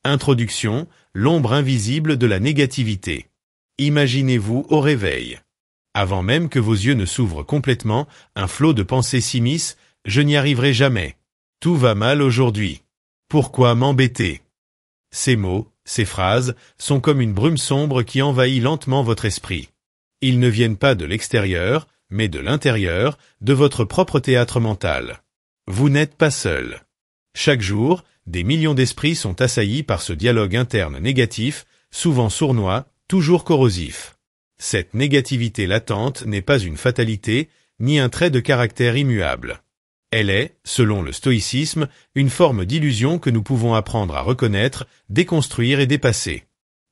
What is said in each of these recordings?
Introduction, l'ombre invisible de la négativité. Imaginez-vous au réveil. Avant même que vos yeux ne s'ouvrent complètement, un flot de pensées s'immisce, je n'y arriverai jamais. Tout va mal aujourd'hui. Pourquoi m'embêter? Ces mots, ces phrases, sont comme une brume sombre qui envahit lentement votre esprit. Ils ne viennent pas de l'extérieur, mais de l'intérieur, de votre propre théâtre mental. Vous n'êtes pas seul. Chaque jour, des millions d'esprits sont assaillis par ce dialogue interne négatif, souvent sournois, toujours corrosif. Cette négativité latente n'est pas une fatalité, ni un trait de caractère immuable. Elle est, selon le stoïcisme, une forme d'illusion que nous pouvons apprendre à reconnaître, déconstruire et dépasser.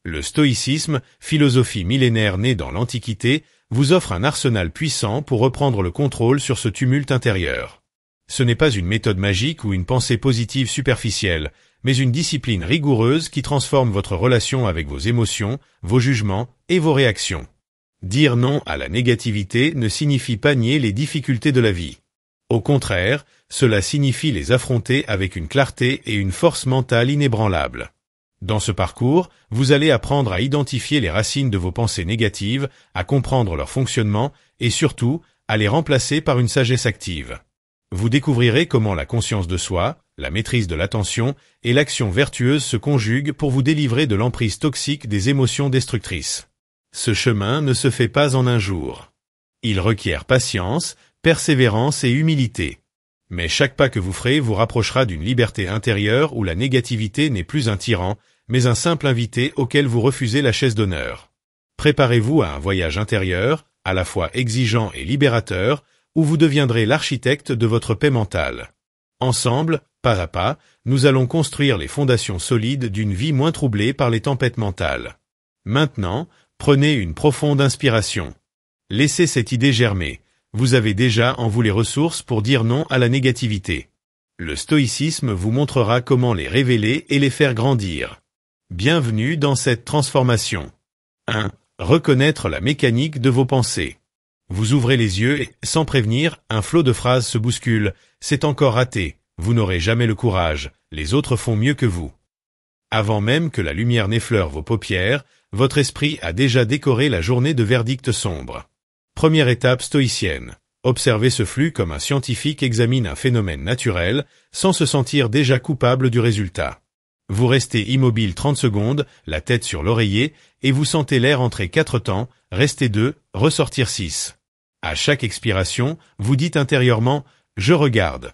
Le stoïcisme, philosophie millénaire née dans l'Antiquité, vous offre un arsenal puissant pour reprendre le contrôle sur ce tumulte intérieur. Ce n'est pas une méthode magique ou une pensée positive superficielle, mais une discipline rigoureuse qui transforme votre relation avec vos émotions, vos jugements et vos réactions. Dire non à la négativité ne signifie pas nier les difficultés de la vie. Au contraire, cela signifie les affronter avec une clarté et une force mentale inébranlables. Dans ce parcours, vous allez apprendre à identifier les racines de vos pensées négatives, à comprendre leur fonctionnement et surtout, à les remplacer par une sagesse active. Vous découvrirez comment la conscience de soi, la maîtrise de l'attention et l'action vertueuse se conjuguent pour vous délivrer de l'emprise toxique des émotions destructrices. Ce chemin ne se fait pas en un jour. Il requiert patience, persévérance et humilité. Mais chaque pas que vous ferez vous rapprochera d'une liberté intérieure où la négativité n'est plus un tyran, mais un simple invité auquel vous refusez la chaise d'honneur. Préparez-vous à un voyage intérieur, à la fois exigeant et libérateur, où vous deviendrez l'architecte de votre paix mentale. Ensemble, pas à pas, nous allons construire les fondations solides d'une vie moins troublée par les tempêtes mentales. Maintenant, prenez une profonde inspiration. Laissez cette idée germer. Vous avez déjà en vous les ressources pour dire non à la négativité. Le stoïcisme vous montrera comment les révéler et les faire grandir. Bienvenue dans cette transformation. 1. Reconnaître la mécanique de vos pensées. Vous ouvrez les yeux et, sans prévenir, un flot de phrases se bouscule. C'est encore raté. Vous n'aurez jamais le courage. Les autres font mieux que vous. Avant même que la lumière n'effleure vos paupières, votre esprit a déjà décoré la journée de verdicts sombres. Première étape stoïcienne. Observez ce flux comme un scientifique examine un phénomène naturel, sans se sentir déjà coupable du résultat. Vous restez immobile 30 secondes, la tête sur l'oreiller, et vous sentez l'air entrer 4 temps, rester 2, ressortir 6. À chaque expiration, vous dites intérieurement « Je regarde ».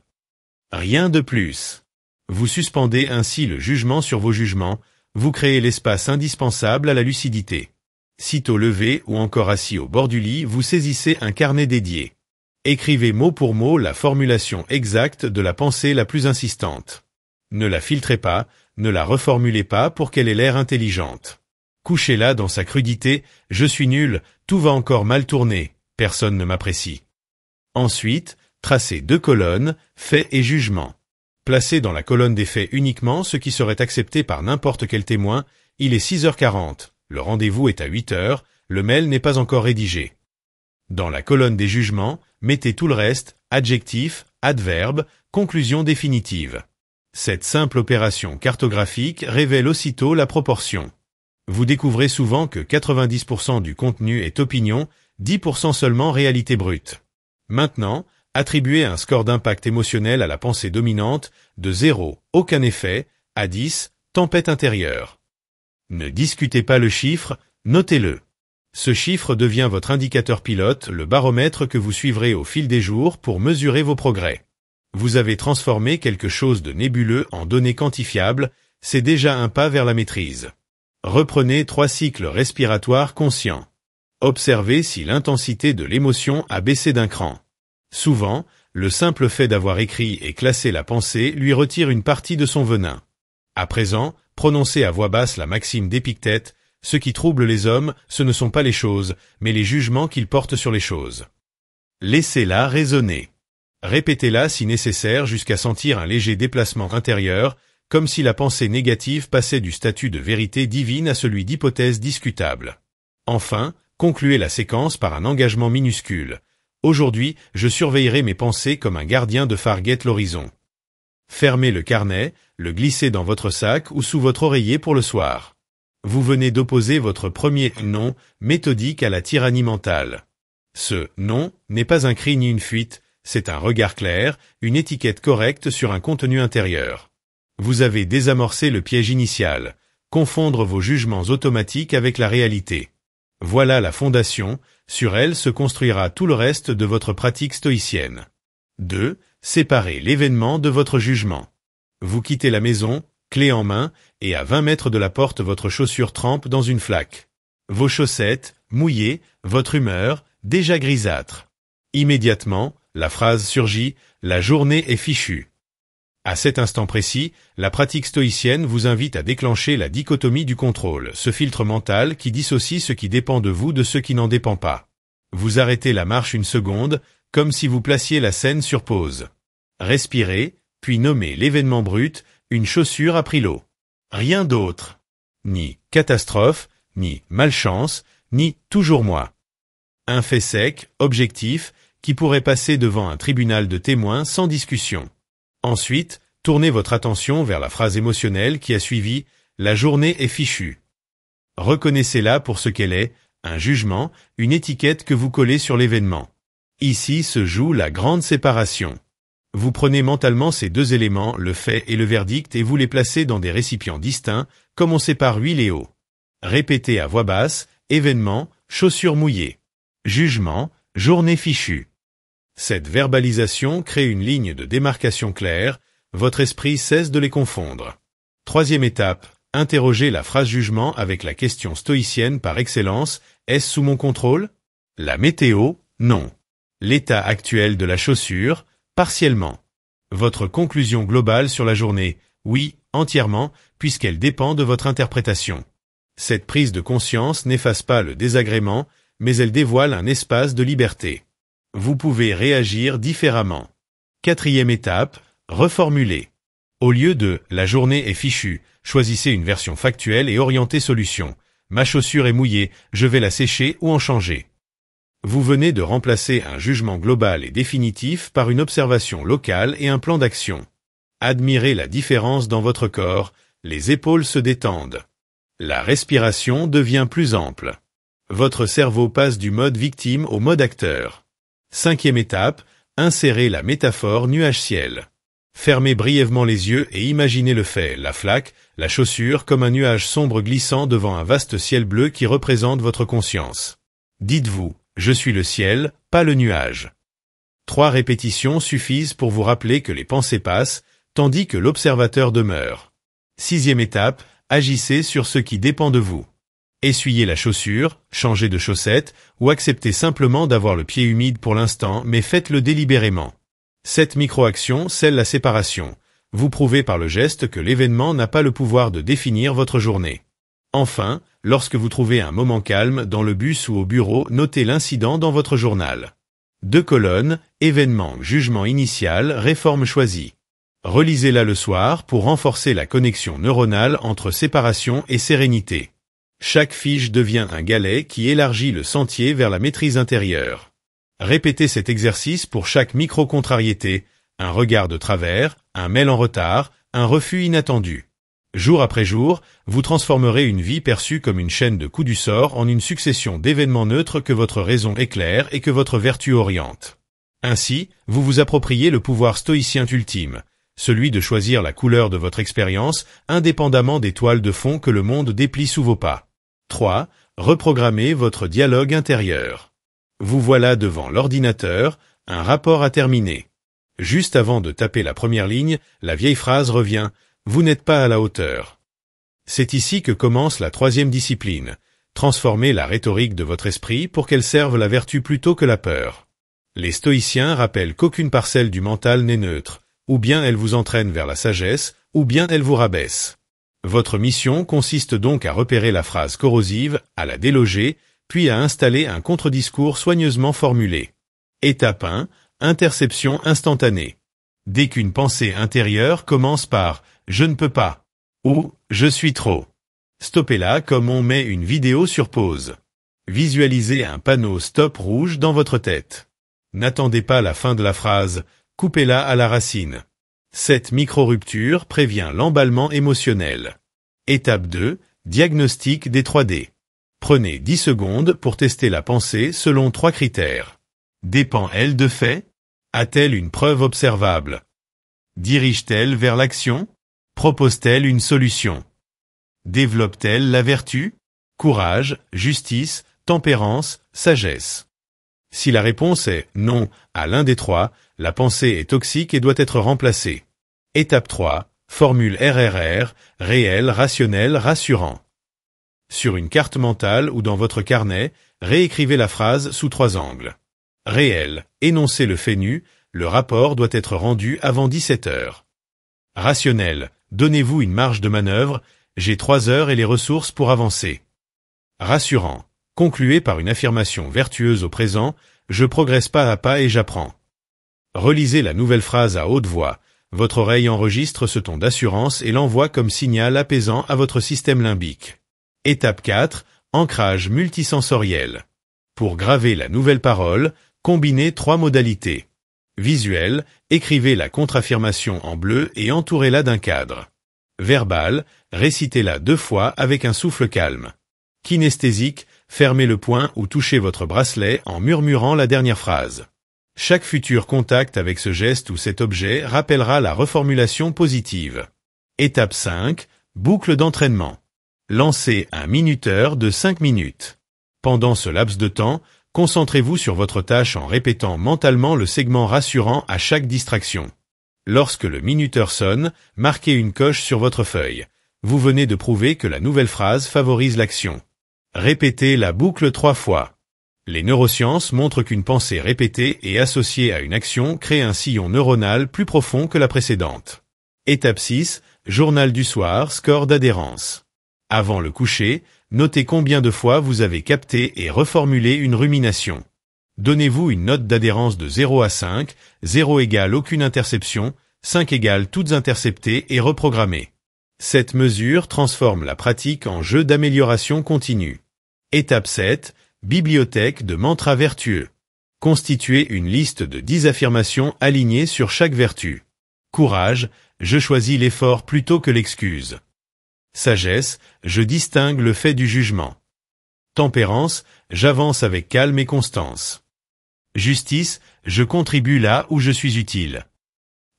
Rien de plus. Vous suspendez ainsi le jugement sur vos jugements, vous créez l'espace indispensable à la lucidité. Sitôt levé ou encore assis au bord du lit, vous saisissez un carnet dédié. Écrivez mot pour mot la formulation exacte de la pensée la plus insistante. Ne la filtrez pas, ne la reformulez pas pour qu'elle ait l'air intelligente. Couchez-la dans sa crudité, je suis nul, tout va encore mal tourner, personne ne m'apprécie. Ensuite, tracez 2 colonnes, faits et jugements. Placez dans la colonne des faits uniquement ce qui serait accepté par n'importe quel témoin, il est 6h40. Le rendez-vous est à 8h, le mail n'est pas encore rédigé. Dans la colonne des jugements, mettez tout le reste, adjectifs, adverbes, conclusion définitive. Cette simple opération cartographique révèle aussitôt la proportion. Vous découvrez souvent que 90% du contenu est opinion, 10% seulement réalité brute. Maintenant, attribuez un score d'impact émotionnel à la pensée dominante, de 0, aucun effet, à 10, tempête intérieure. Ne discutez pas le chiffre, notez-le. Ce chiffre devient votre indicateur pilote, le baromètre que vous suivrez au fil des jours pour mesurer vos progrès. Vous avez transformé quelque chose de nébuleux en données quantifiables, c'est déjà un pas vers la maîtrise. Reprenez 3 cycles respiratoires conscients. Observez si l'intensité de l'émotion a baissé d'un cran. Souvent, le simple fait d'avoir écrit et classé la pensée lui retire une partie de son venin. À présent, prononcez à voix basse la maxime d'Épictète, ce qui trouble les hommes, ce ne sont pas les choses, mais les jugements qu'ils portent sur les choses. Laissez-la résonner. Répétez-la si nécessaire jusqu'à sentir un léger déplacement intérieur, comme si la pensée négative passait du statut de vérité divine à celui d'hypothèse discutable. Enfin, concluez la séquence par un engagement minuscule. Aujourd'hui, je surveillerai mes pensées comme un gardien de phare guette l'horizon. Fermez le carnet, le glissez dans votre sac ou sous votre oreiller pour le soir. Vous venez d'opposer votre premier « non » méthodique à la tyrannie mentale. Ce « non » n'est pas un cri ni une fuite, c'est un regard clair, une étiquette correcte sur un contenu intérieur. Vous avez désamorcé le piège initial, confondre vos jugements automatiques avec la réalité. Voilà la fondation, sur elle se construira tout le reste de votre pratique stoïcienne. 2. Séparez l'événement de votre jugement. Vous quittez la maison, clé en main, et à 20 mètres de la porte votre chaussure trempe dans une flaque. Vos chaussettes, mouillées, votre humeur, déjà grisâtre. Immédiatement, la phrase surgit, la journée est fichue. À cet instant précis, la pratique stoïcienne vous invite à déclencher la dichotomie du contrôle, ce filtre mental qui dissocie ce qui dépend de vous de ce qui n'en dépend pas. Vous arrêtez la marche une seconde, comme si vous placiez la scène sur pause. Respirez, puis nommez l'événement brut, une chaussure a pris l'eau. Rien d'autre. Ni catastrophe, ni malchance, ni toujours moi. Un fait sec, objectif, qui pourrait passer devant un tribunal de témoins sans discussion. Ensuite, tournez votre attention vers la phrase émotionnelle qui a suivi « La journée est fichue ». Reconnaissez-la pour ce qu'elle est, un jugement, une étiquette que vous collez sur l'événement. Ici se joue la grande séparation. Vous prenez mentalement ces deux éléments, le fait et le verdict, et vous les placez dans des récipients distincts, comme on sépare huile et eau. Répétez à voix basse, événement, chaussures mouillées. Jugement, journée fichue. Cette verbalisation crée une ligne de démarcation claire, votre esprit cesse de les confondre. Troisième étape, interrogez la phrase jugement avec la question stoïcienne par excellence, est-ce sous mon contrôle? La météo, non. L'état actuel de la chaussure, partiellement. Votre conclusion globale sur la journée, oui, entièrement, puisqu'elle dépend de votre interprétation. Cette prise de conscience n'efface pas le désagrément, mais elle dévoile un espace de liberté. Vous pouvez réagir différemment. Quatrième étape, reformuler. Au lieu de « la journée est fichue », choisissez une version factuelle et orientée solution. Ma chaussure est mouillée, je vais la sécher ou en changer. Vous venez de remplacer un jugement global et définitif par une observation locale et un plan d'action. Admirez la différence dans votre corps, les épaules se détendent. La respiration devient plus ample. Votre cerveau passe du mode victime au mode acteur. Cinquième étape, insérez la métaphore nuage-ciel. Fermez brièvement les yeux et imaginez le fait, la flaque, la chaussure comme un nuage sombre glissant devant un vaste ciel bleu qui représente votre conscience. Dites-vous, je suis le ciel, pas le nuage. 3 répétitions suffisent pour vous rappeler que les pensées passent, tandis que l'observateur demeure. Sixième étape, agissez sur ce qui dépend de vous. Essuyez la chaussure, changez de chaussette, ou acceptez simplement d'avoir le pied humide pour l'instant, mais faites-le délibérément. Cette micro-action scelle la séparation. Vous prouvez par le geste que l'événement n'a pas le pouvoir de définir votre journée. Enfin, lorsque vous trouvez un moment calme, dans le bus ou au bureau, notez l'incident dans votre journal. 2 colonnes, événement, jugement initial, réforme choisie. Relisez-la le soir pour renforcer la connexion neuronale entre séparation et sérénité. Chaque fiche devient un galet qui élargit le sentier vers la maîtrise intérieure. Répétez cet exercice pour chaque micro-contrariété, un regard de travers, un mail en retard, un refus inattendu. Jour après jour, vous transformerez une vie perçue comme une chaîne de coups du sort en une succession d'événements neutres que votre raison éclaire et que votre vertu oriente. Ainsi, vous vous appropriez le pouvoir stoïcien ultime, celui de choisir la couleur de votre expérience indépendamment des toiles de fond que le monde déplie sous vos pas. 3. Reprogrammez votre dialogue intérieur. Vous voilà devant l'ordinateur, un rapport à terminer. Juste avant de taper la première ligne, la vieille phrase revient « Vous n'êtes pas à la hauteur ». C'est ici que commence la 3e discipline. Transformez la rhétorique de votre esprit pour qu'elle serve la vertu plutôt que la peur. Les stoïciens rappellent qu'aucune parcelle du mental n'est neutre, ou bien elle vous entraîne vers la sagesse, ou bien elle vous rabaisse. Votre mission consiste donc à repérer la phrase corrosive, à la déloger, puis à installer un contre-discours soigneusement formulé. Étape 1. Interception instantanée. Dès qu'une pensée intérieure commence par « je ne peux pas » ou « je suis trop », stoppez-la comme on met une vidéo sur pause. Visualisez un panneau stop rouge dans votre tête. N'attendez pas la fin de la phrase, coupez-la à la racine. Cette micro-rupture prévient l'emballement émotionnel. Étape 2. Diagnostic des 3D. Prenez 10 secondes pour tester la pensée selon 3 critères. Dépend-elle de faits? A-t-elle une preuve observable? Dirige-t-elle vers l'action? Propose-t-elle une solution? Développe-t-elle la vertu? Courage, justice, tempérance, sagesse. Si la réponse est non à l'un des 3, la pensée est toxique et doit être remplacée. Étape 3. Formule RRR, réel, rationnel, rassurant. Sur une carte mentale ou dans votre carnet, réécrivez la phrase sous 3 angles. Réel, énoncez le fait nu, le rapport doit être rendu avant 17 heures. Rationnel, donnez-vous une marge de manœuvre, j'ai 3 heures et les ressources pour avancer. Rassurant, concluez par une affirmation vertueuse au présent, je progresse pas à pas et j'apprends. Relisez la nouvelle phrase à haute voix. Votre oreille enregistre ce ton d'assurance et l'envoie comme signal apaisant à votre système limbique. Étape 4. Ancrage multisensoriel. Pour graver la nouvelle parole, combinez 3 modalités. Visuel, écrivez la contre-affirmation en bleu et entourez-la d'un cadre. Verbal, récitez-la 2 fois avec un souffle calme. Kinesthésique, fermez le poing ou touchez votre bracelet en murmurant la dernière phrase. Chaque futur contact avec ce geste ou cet objet rappellera la reformulation positive. Étape 5. Boucle d'entraînement. Lancez un minuteur de 5 minutes. Pendant ce laps de temps, concentrez-vous sur votre tâche en répétant mentalement le segment rassurant à chaque distraction. Lorsque le minuteur sonne, marquez une coche sur votre feuille. Vous venez de prouver que la nouvelle phrase favorise l'action. Répétez la boucle 3 fois. Les neurosciences montrent qu'une pensée répétée et associée à une action crée un sillon neuronal plus profond que la précédente. Étape 6. Journal du soir, score d'adhérence. Avant le coucher, notez combien de fois vous avez capté et reformulé une rumination. Donnez-vous une note d'adhérence de 0 à 5, 0 égale aucune interception, 5 égale toutes interceptées et reprogrammées. Cette mesure transforme la pratique en jeu d'amélioration continue. Étape 7. Bibliothèque de mantras vertueux. Constituez une liste de 10 affirmations alignées sur chaque vertu. Courage, je choisis l'effort plutôt que l'excuse. Sagesse, je distingue le fait du jugement. Tempérance, j'avance avec calme et constance. Justice, je contribue là où je suis utile.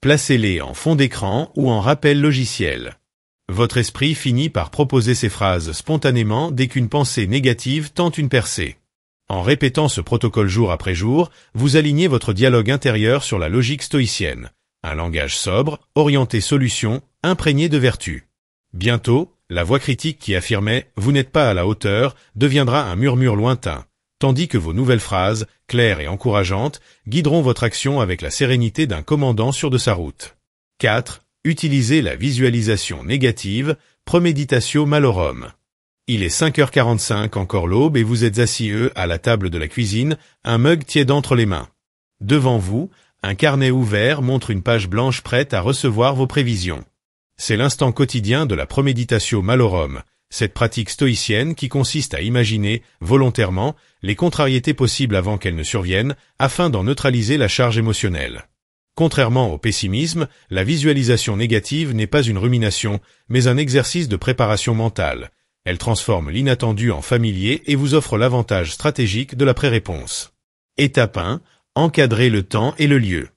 Placez-les en fond d'écran ou en rappel logiciel. Votre esprit finit par proposer ces phrases spontanément dès qu'une pensée négative tente une percée. En répétant ce protocole jour après jour, vous alignez votre dialogue intérieur sur la logique stoïcienne. Un langage sobre, orienté solution, imprégné de vertu. Bientôt, la voix critique qui affirmait « vous n'êtes pas à la hauteur » deviendra un murmure lointain, tandis que vos nouvelles phrases, claires et encourageantes, guideront votre action avec la sérénité d'un commandant sur de sa route. 4. Utilisez la visualisation négative, Premeditatio Malorum. Il est 5h45 encore l'aube et vous êtes assis à la table de la cuisine, un mug tiède entre les mains. Devant vous, un carnet ouvert montre une page blanche prête à recevoir vos prévisions. C'est l'instant quotidien de la Premeditatio Malorum, cette pratique stoïcienne qui consiste à imaginer, volontairement, les contrariétés possibles avant qu'elles ne surviennent, afin d'en neutraliser la charge émotionnelle. Contrairement au pessimisme, la visualisation négative n'est pas une rumination, mais un exercice de préparation mentale. Elle transforme l'inattendu en familier et vous offre l'avantage stratégique de la pré-réponse. Étape 1. Encadrez le temps et le lieu.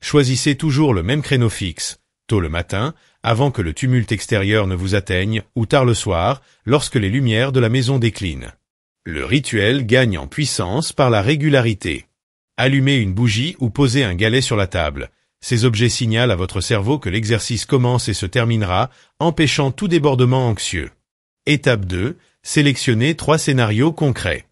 Choisissez toujours le même créneau fixe, tôt le matin, avant que le tumulte extérieur ne vous atteigne, ou tard le soir, lorsque les lumières de la maison déclinent. Le rituel gagne en puissance par la régularité. Allumez une bougie ou posez un galet sur la table. Ces objets signalent à votre cerveau que l'exercice commence et se terminera, empêchant tout débordement anxieux. Étape 2. Sélectionnez 3 scénarios concrets.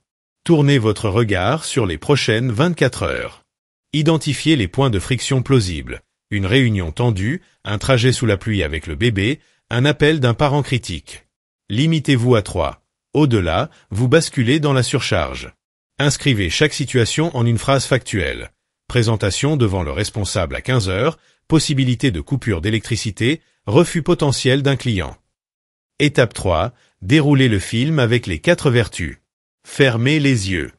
Tournez votre regard sur les prochaines 24 heures. Identifiez les points de friction plausibles. Une réunion tendue, un trajet sous la pluie avec le bébé, un appel d'un parent critique. Limitez-vous à 3. Au-delà, vous basculez dans la surcharge. Inscrivez chaque situation en une phrase factuelle. Présentation devant le responsable à 15 heures, possibilité de coupure d'électricité, refus potentiel d'un client. Étape 3. Déroulez le film avec les 4 vertus. Fermez les yeux.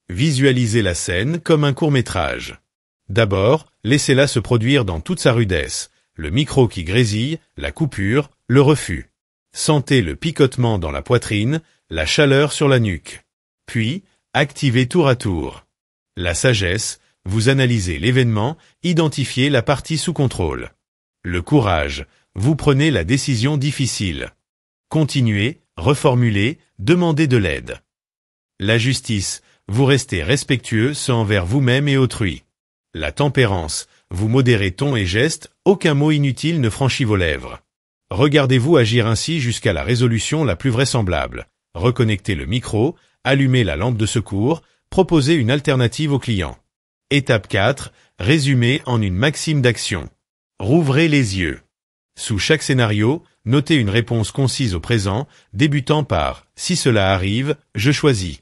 Visualisez la scène comme un court-métrage. D'abord, laissez-la se produire dans toute sa rudesse. le micro qui grésille, la coupure, le refus. Sentez le picotement dans la poitrine, la chaleur sur la nuque. Puis, activez tour à tour. La sagesse, vous analysez l'événement, identifiez la partie sous contrôle. Le courage, vous prenez la décision difficile. Continuez, reformulez, demandez de l'aide. La justice, vous restez respectueux envers vous-même et autrui. La tempérance, vous modérez ton et gestes, aucun mot inutile ne franchit vos lèvres. Regardez-vous agir ainsi jusqu'à la résolution la plus vraisemblable. Reconnectez le micro, allumez la lampe de secours, proposez une alternative au client. Étape 4, résumé en une maxime d'action. Rouvrez les yeux. Sous chaque scénario, notez une réponse concise au présent, débutant par « Si cela arrive, je choisis ».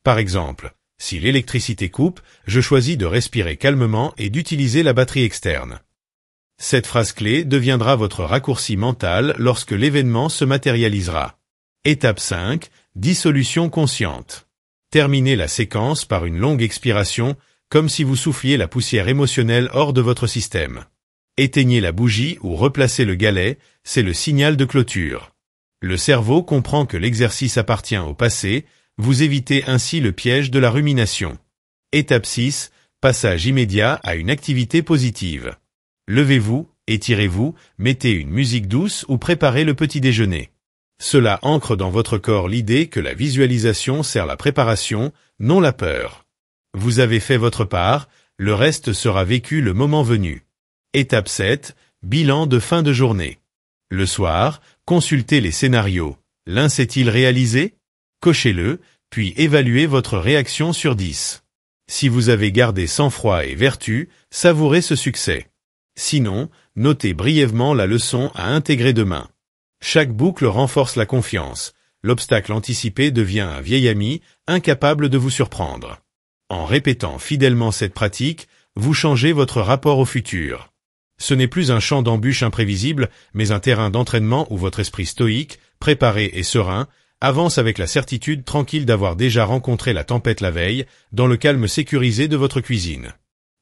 Par exemple, si l'électricité coupe, je choisis de respirer calmement et d'utiliser la batterie externe. Cette phrase clé deviendra votre raccourci mental lorsque l'événement se matérialisera. Étape 5, dissolution consciente. Terminez la séquence par une longue expiration, comme si vous souffliez la poussière émotionnelle hors de votre système. Éteignez la bougie ou replacez le galet, c'est le signal de clôture. Le cerveau comprend que l'exercice appartient au passé, vous évitez ainsi le piège de la rumination. Étape 6, passage immédiat à une activité positive. Levez-vous, étirez-vous, mettez une musique douce ou préparez le petit déjeuner. Cela ancre dans votre corps l'idée que la visualisation sert la préparation, non la peur. Vous avez fait votre part, le reste sera vécu le moment venu. Étape 7, bilan de fin de journée. Le soir, consultez les scénarios. L'un s'est-il réalisé? Cochez-le, puis évaluez votre réaction sur 10. Si vous avez gardé sang-froid et vertu, savourez ce succès. Sinon, notez brièvement la leçon à intégrer demain. Chaque boucle renforce la confiance. L'obstacle anticipé devient un vieil ami, incapable de vous surprendre. En répétant fidèlement cette pratique, vous changez votre rapport au futur. Ce n'est plus un champ d'embûches imprévisible, mais un terrain d'entraînement où votre esprit stoïque, préparé et serein, avance avec la certitude tranquille d'avoir déjà rencontré la tempête la veille, dans le calme sécurisé de votre cuisine.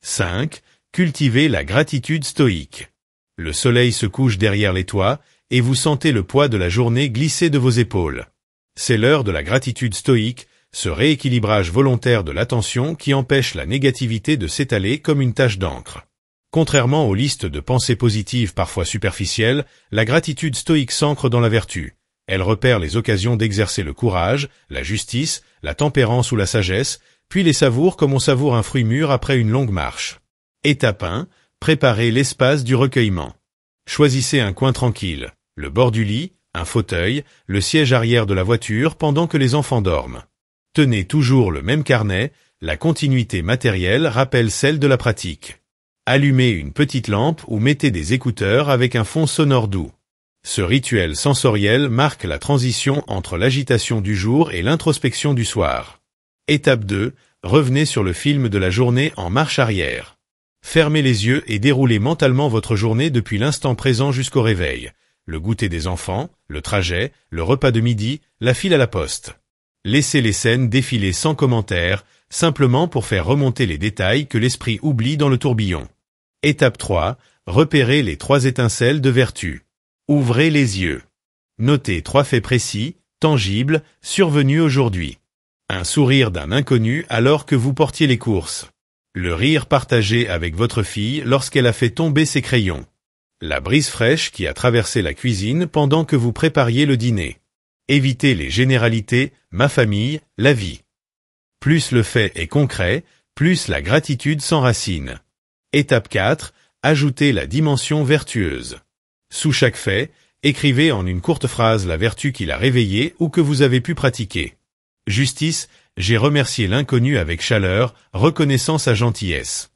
5. Cultivez la gratitude stoïque. Le soleil se couche derrière les toits, et vous sentez le poids de la journée glisser de vos épaules. C'est l'heure de la gratitude stoïque, ce rééquilibrage volontaire de l'attention qui empêche la négativité de s'étaler comme une tache d'encre. Contrairement aux listes de pensées positives parfois superficielles, la gratitude stoïque s'ancre dans la vertu. Elle repère les occasions d'exercer le courage, la justice, la tempérance ou la sagesse, puis les savoure comme on savoure un fruit mûr après une longue marche. Étape 1. Préparez l'espace du recueillement. Choisissez un coin tranquille, le bord du lit, un fauteuil, le siège arrière de la voiture pendant que les enfants dorment. Tenez toujours le même carnet, la continuité matérielle rappelle celle de la pratique. Allumez une petite lampe ou mettez des écouteurs avec un fond sonore doux. Ce rituel sensoriel marque la transition entre l'agitation du jour et l'introspection du soir. Étape 2. Revenez sur le film de la journée en marche arrière. Fermez les yeux et déroulez mentalement votre journée depuis l'instant présent jusqu'au réveil. Le goûter des enfants, le trajet, le repas de midi, la file à la poste. Laissez les scènes défiler sans commentaire, simplement pour faire remonter les détails que l'esprit oublie dans le tourbillon. Étape 3. Repérez les 3 étincelles de vertu. Ouvrez les yeux. Notez 3 faits précis, tangibles, survenus aujourd'hui. Un sourire d'un inconnu alors que vous portiez les courses. Le rire partagé avec votre fille lorsqu'elle a fait tomber ses crayons. La brise fraîche qui a traversé la cuisine pendant que vous prépariez le dîner. Évitez les généralités, ma famille, la vie. Plus le fait est concret, plus la gratitude s'enracine. Étape 4. Ajoutez la dimension vertueuse. Sous chaque fait, écrivez en une courte phrase la vertu qui l'a réveillé ou que vous avez pu pratiquer. Justice, j'ai remercié l'inconnu avec chaleur, reconnaissant sa gentillesse.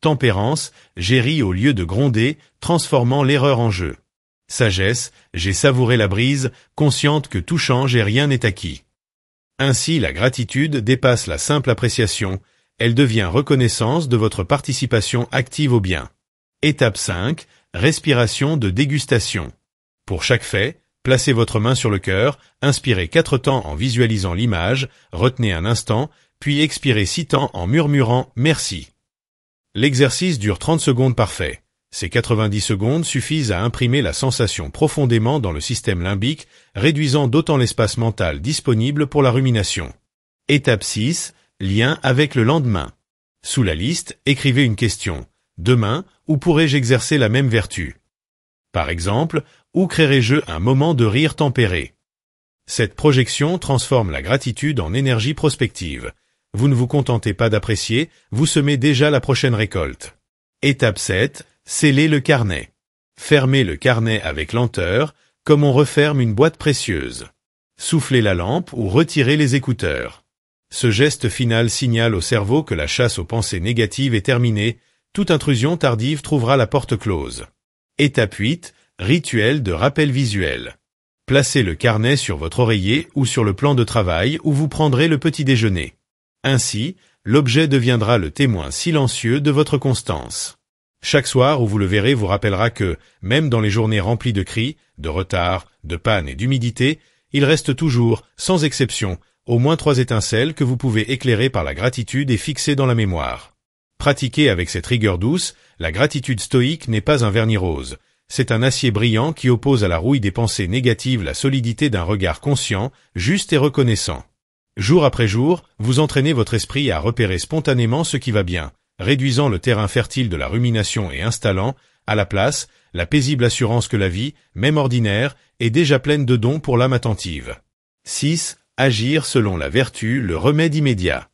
Tempérance, j'ai ri au lieu de gronder, transformant l'erreur en jeu. Sagesse, j'ai savouré la brise, consciente que tout change et rien n'est acquis. Ainsi la gratitude dépasse la simple appréciation, elle devient reconnaissance de votre participation active au bien. Étape 5. Respiration de dégustation. Pour chaque fait, placez votre main sur le cœur, inspirez 4 temps en visualisant l'image, retenez un instant, puis expirez 6 temps en murmurant « merci ». L'exercice dure 30 secondes par fait. Ces 90 secondes suffisent à imprimer la sensation profondément dans le système limbique, réduisant d'autant l'espace mental disponible pour la rumination. Étape 6. Lien avec le lendemain. Sous la liste, écrivez une question. Demain, où pourrais-je exercer la même vertu? Par exemple, où créerai-je un moment de rire tempéré? Cette projection transforme la gratitude en énergie prospective. Vous ne vous contentez pas d'apprécier, vous semez déjà la prochaine récolte. Étape 7. Scellez le carnet. Fermez le carnet avec lenteur, comme on referme une boîte précieuse. Soufflez la lampe ou retirez les écouteurs. Ce geste final signale au cerveau que la chasse aux pensées négatives est terminée, toute intrusion tardive trouvera la porte close. Étape 8. Rituel de rappel visuel. Placez le carnet sur votre oreiller ou sur le plan de travail où vous prendrez le petit déjeuner. Ainsi, l'objet deviendra le témoin silencieux de votre constance. Chaque soir où vous le verrez vous rappellera que, même dans les journées remplies de cris, de retards, de pannes et d'humidité, il reste toujours, sans exception, au moins 3 étincelles que vous pouvez éclairer par la gratitude et fixer dans la mémoire. Pratiquée avec cette rigueur douce, la gratitude stoïque n'est pas un vernis rose. C'est un acier brillant qui oppose à la rouille des pensées négatives la solidité d'un regard conscient, juste et reconnaissant. Jour après jour, vous entraînez votre esprit à repérer spontanément ce qui va bien, réduisant le terrain fertile de la rumination et installant, à la place, la paisible assurance que la vie, même ordinaire, est déjà pleine de dons pour l'âme attentive. 6. Agir selon la vertu, le remède immédiat.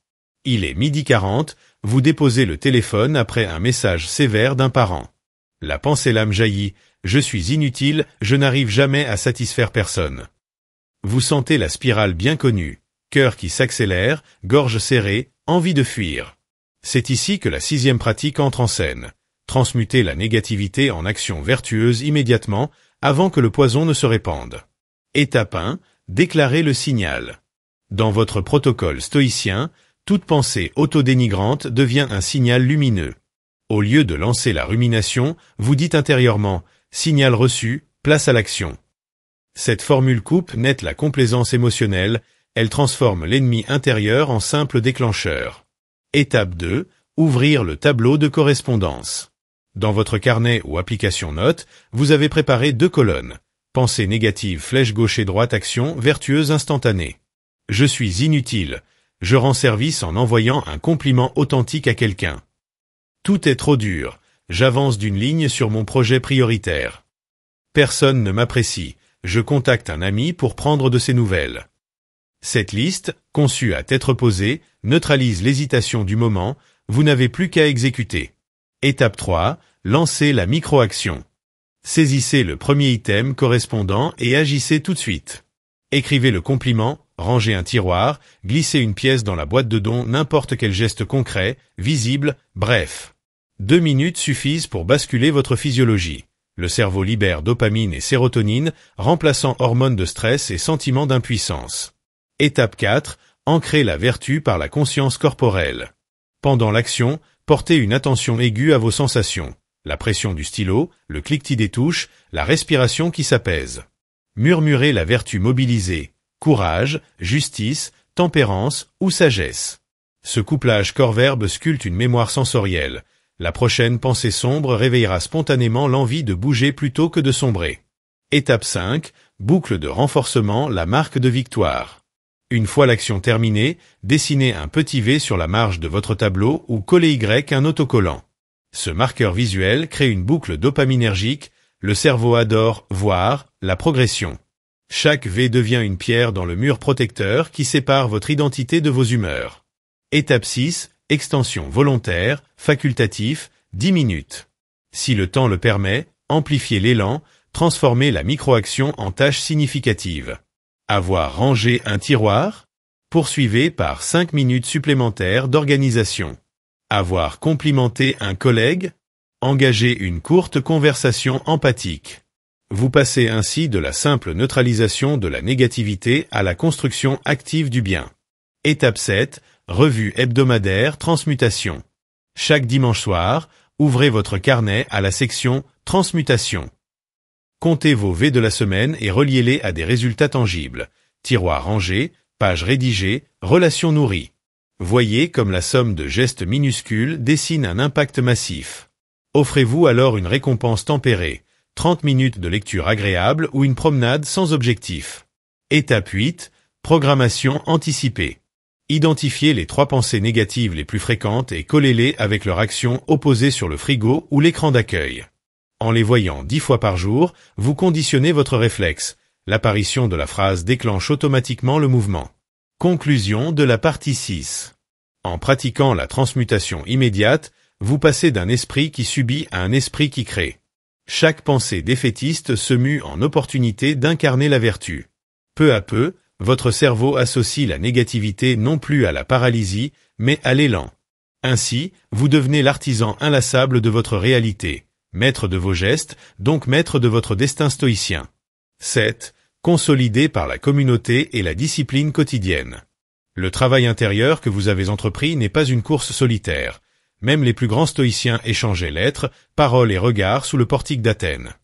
Il est 12h40, vous déposez le téléphone après un message sévère d'un parent. La pensée l'âme jaillit, je suis inutile, je n'arrive jamais à satisfaire personne. Vous sentez la spirale bien connue, cœur qui s'accélère, gorge serrée, envie de fuir. C'est ici que la 6e pratique entre en scène. Transmuter la négativité en action vertueuse immédiatement, avant que le poison ne se répande. Étape 1. Déclarez le signal. Dans votre protocole stoïcien, toute pensée autodénigrante devient un signal lumineux. Au lieu de lancer la rumination, vous dites intérieurement « signal reçu, place à l'action ». Cette formule coupe net la complaisance émotionnelle, elle transforme l'ennemi intérieur en simple déclencheur. Étape 2. Ouvrir le tableau de correspondance. Dans votre carnet ou application Notes, vous avez préparé 2 colonnes. Pensée négative, flèche gauche et droite, action vertueuse instantanée. Je suis inutile. Je rends service en envoyant un compliment authentique à quelqu'un. Tout est trop dur. J'avance d'une ligne sur mon projet prioritaire. Personne ne m'apprécie. Je contacte un ami pour prendre de ses nouvelles. Cette liste, conçue à tête reposée, neutralise l'hésitation du moment, vous n'avez plus qu'à exécuter. Étape 3. Lancez la micro-action. Saisissez le premier item correspondant et agissez tout de suite. Écrivez le compliment, rangez un tiroir, glissez une pièce dans la boîte de dons, n'importe quel geste concret, visible, bref. 2 minutes suffisent pour basculer votre physiologie. Le cerveau libère dopamine et sérotonine, remplaçant hormones de stress et sentiments d'impuissance. Étape 4. Ancrer la vertu par la conscience corporelle. Pendant l'action, portez une attention aiguë à vos sensations. La pression du stylo, le cliquetis des touches, la respiration qui s'apaise. Murmurez la vertu mobilisée. Courage, justice, tempérance ou sagesse. Ce couplage corps-verbe sculpte une mémoire sensorielle. La prochaine pensée sombre réveillera spontanément l'envie de bouger plutôt que de sombrer. Étape 5. Boucle de renforcement, la marque de victoire. Une fois l'action terminée, dessinez un petit V sur la marge de votre tableau ou collez Y un autocollant. Ce marqueur visuel crée une boucle dopaminergique, le cerveau adore voir la progression. Chaque V devient une pierre dans le mur protecteur qui sépare votre identité de vos humeurs. Étape 6. Extension volontaire, facultatif, 10 minutes. Si le temps le permet, amplifiez l'élan, transformez la micro-action en tâche significative. Avoir rangé un tiroir? Poursuivez par 5 minutes supplémentaires d'organisation. Avoir complimenté un collègue? Engagez une courte conversation empathique. Vous passez ainsi de la simple neutralisation de la négativité à la construction active du bien. Étape 7. Revue hebdomadaire Transmutation. Chaque dimanche soir, ouvrez votre carnet à la section Transmutation. Comptez vos V de la semaine et reliez-les à des résultats tangibles. Tiroir rangé, page rédigée, relations nourries. Voyez comme la somme de gestes minuscules dessine un impact massif. Offrez-vous alors une récompense tempérée, 30 minutes de lecture agréable ou une promenade sans objectif. Étape 8. Programmation anticipée. Identifiez les 3 pensées négatives les plus fréquentes et collez-les avec leur action opposée sur le frigo ou l'écran d'accueil. En les voyant 10 fois par jour, vous conditionnez votre réflexe. L'apparition de la phrase déclenche automatiquement le mouvement. Conclusion de la partie 6. En pratiquant la transmutation immédiate, vous passez d'un esprit qui subit à un esprit qui crée. Chaque pensée défaitiste se mue en opportunité d'incarner la vertu. Peu à peu, votre cerveau associe la négativité non plus à la paralysie, mais à l'élan. Ainsi, vous devenez l'artisan inlassable de votre réalité, maître de vos gestes, donc maître de votre destin stoïcien. 7. Consolidé par la communauté et la discipline quotidienne. Le travail intérieur que vous avez entrepris n'est pas une course solitaire. Même les plus grands stoïciens échangeaient lettres, paroles et regards sous le portique d'Athènes.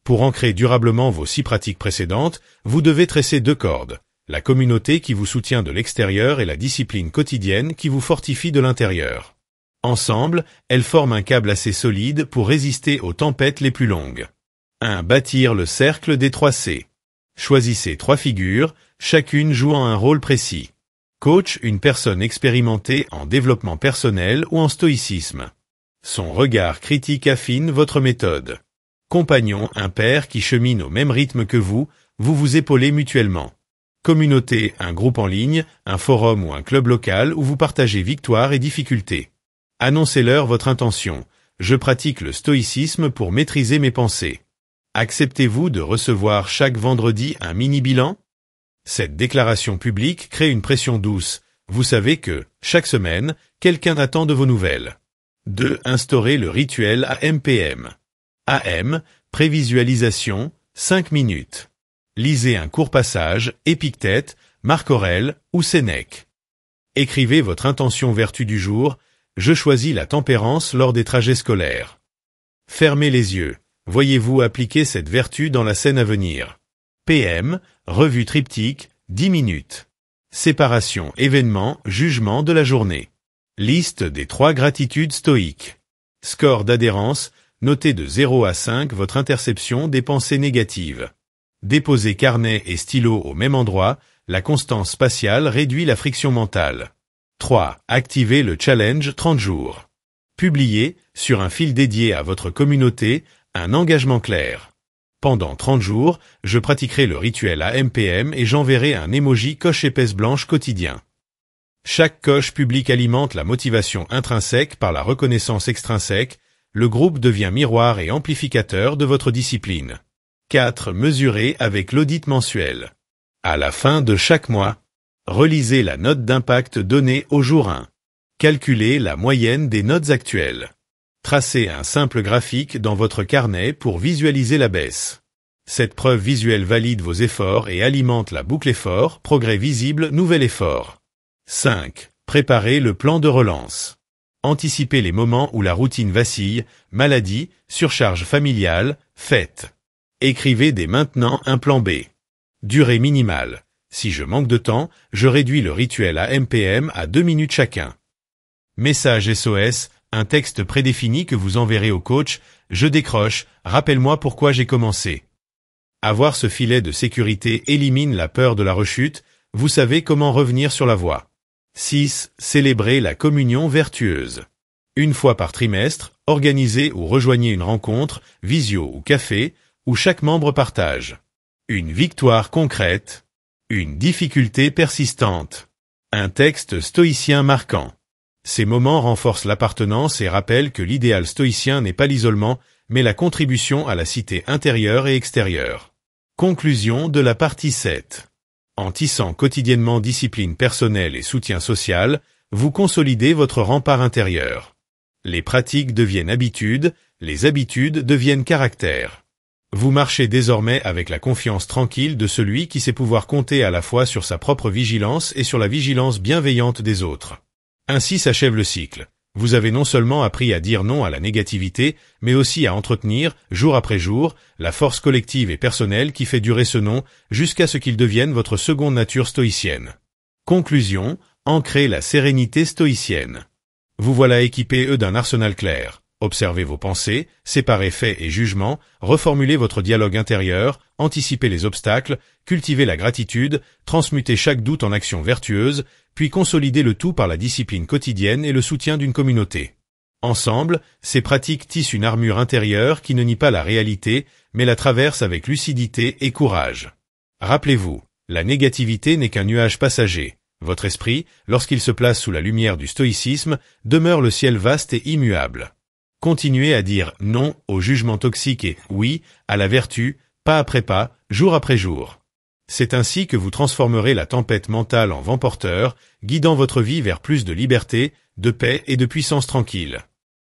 Pour ancrer durablement vos 6 pratiques précédentes, vous devez tresser 2 cordes. La communauté qui vous soutient de l'extérieur et la discipline quotidienne qui vous fortifie de l'intérieur. Ensemble, elles forment un câble assez solide pour résister aux tempêtes les plus longues. 1. Bâtir le cercle des 3 C. Choisissez 3 figures, chacune jouant un rôle précis. Coach, une personne expérimentée en développement personnel ou en stoïcisme. Son regard critique affine votre méthode. Compagnon, un père qui chemine au même rythme que vous vous épaulez mutuellement. Communauté, un groupe en ligne, un forum ou un club local où vous partagez victoires et difficultés. Annoncez-leur votre intention. Je pratique le stoïcisme pour maîtriser mes pensées. Acceptez-vous de recevoir chaque vendredi un mini-bilan? Cette déclaration publique crée une pression douce. Vous savez que, chaque semaine, quelqu'un attend de vos nouvelles. 2. Instaurez le rituel AMPM. AM, prévisualisation, 5 minutes. Lisez un court passage, Épictète, Marc Aurèle ou Sénèque. Écrivez votre intention vertu du jour. Je choisis la tempérance lors des trajets scolaires. Fermez les yeux. Voyez-vous appliquer cette vertu dans la scène à venir. PM, revue triptyque, 10 minutes. Séparation, événement, jugement de la journée. Liste des 3 gratitudes stoïques. Score d'adhérence, notez de 0 à 5 votre interception des pensées négatives. Déposez carnet et stylo au même endroit, la constance spatiale réduit la friction mentale. 3. Activez le challenge 30 jours. Publiez, sur un fil dédié à votre communauté, un engagement clair. Pendant 30 jours, je pratiquerai le rituel AMPM et j'enverrai un emoji coche épaisse blanche quotidien. Chaque coche publique alimente la motivation intrinsèque par la reconnaissance extrinsèque, le groupe devient miroir et amplificateur de votre discipline. 4. Mesurez avec l'audit mensuel. À la fin de chaque mois, relisez la note d'impact donnée au jour 1. Calculez la moyenne des notes actuelles. Tracez un simple graphique dans votre carnet pour visualiser la baisse. Cette preuve visuelle valide vos efforts et alimente la boucle effort, progrès visible, nouvel effort. 5. Préparez le plan de relance. Anticipez les moments où la routine vacille, maladie, surcharge familiale, fête. Écrivez dès maintenant un plan B. Durée minimale. Si je manque de temps, je réduis le rituel AMPM à 2 minutes chacun. Message SOS, un texte prédéfini que vous enverrez au coach. Je décroche, rappelle-moi pourquoi j'ai commencé. Avoir ce filet de sécurité élimine la peur de la rechute, vous savez comment revenir sur la voie. 6. Célébrez la communion vertueuse. Une fois par trimestre, organisez ou rejoignez une rencontre, visio ou café, où chaque membre partage une victoire concrète, une difficulté persistante, un texte stoïcien marquant. Ces moments renforcent l'appartenance et rappellent que l'idéal stoïcien n'est pas l'isolement, mais la contribution à la cité intérieure et extérieure. Conclusion de la partie 7. En tissant quotidiennement discipline personnelle et soutien social, vous consolidez votre rempart intérieur. Les pratiques deviennent habitudes, les habitudes deviennent caractère. Vous marchez désormais avec la confiance tranquille de celui qui sait pouvoir compter à la fois sur sa propre vigilance et sur la vigilance bienveillante des autres. Ainsi s'achève le cycle. Vous avez non seulement appris à dire non à la négativité, mais aussi à entretenir, jour après jour, la force collective et personnelle qui fait durer ce non jusqu'à ce qu'il devienne votre seconde nature stoïcienne. Conclusion, ancrez la sérénité stoïcienne. Vous voilà équipé d'un arsenal clair. Observez vos pensées, séparez faits et jugements, reformulez votre dialogue intérieur, anticipez les obstacles, cultivez la gratitude, transmutez chaque doute en action vertueuse, puis consolidez le tout par la discipline quotidienne et le soutien d'une communauté. Ensemble, ces pratiques tissent une armure intérieure qui ne nie pas la réalité, mais la traverse avec lucidité et courage. Rappelez-vous, la négativité n'est qu'un nuage passager. Votre esprit, lorsqu'il se place sous la lumière du stoïcisme, demeure le ciel vaste et immuable. Continuez à dire non au jugement toxique et oui à la vertu, pas après pas, jour après jour. C'est ainsi que vous transformerez la tempête mentale en vent porteur, guidant votre vie vers plus de liberté, de paix et de puissance tranquille.